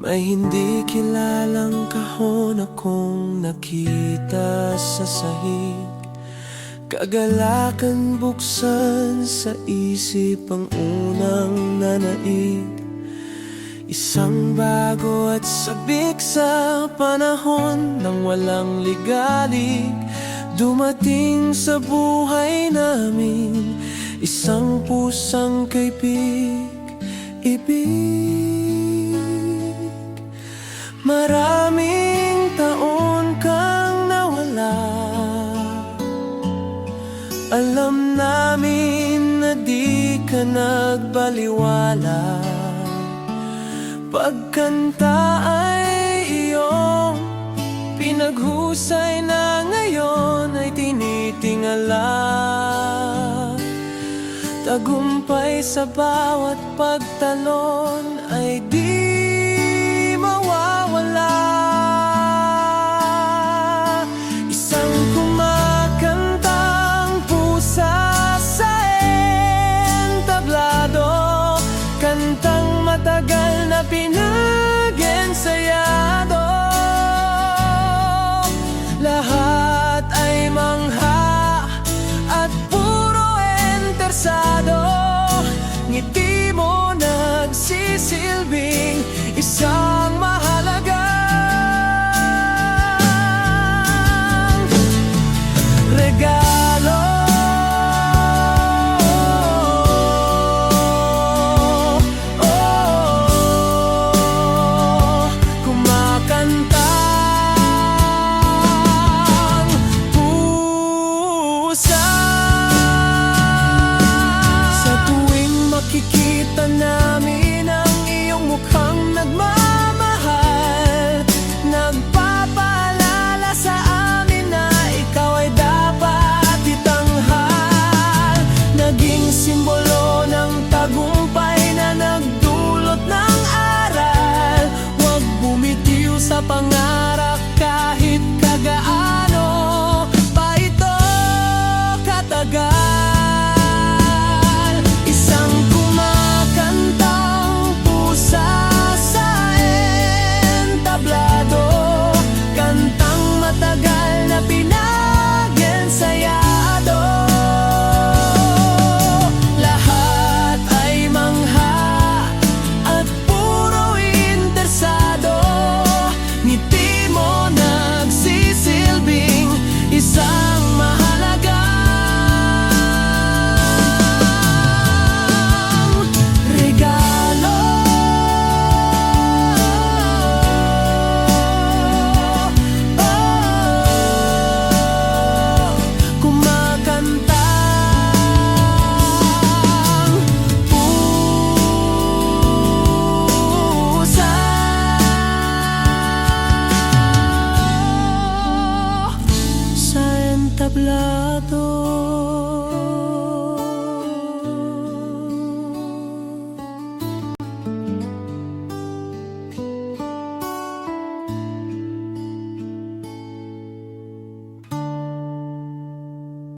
May hindi kilalang kahon akong nakita sa sahig. Kagalakan buksan sa isip ang unang nanaig. Isang bago at sabik sa panahon ng walang ligalig. Dumating sa buhay namin isang pusang kaibig. Maraming taon kang nawala. Alam namin na di ka nagbaliwala. Pagkanta ay iyong pinaghusay na ngayon ay tinitingala. Tagumpay sa bawat pagtalon ay di mawawala. Isang kumakantang pusa sa entablado, kantang matagal na pinag-ensayado. Lahat ay mangha at puro interesado. Ngiti mo nagsisilbing isa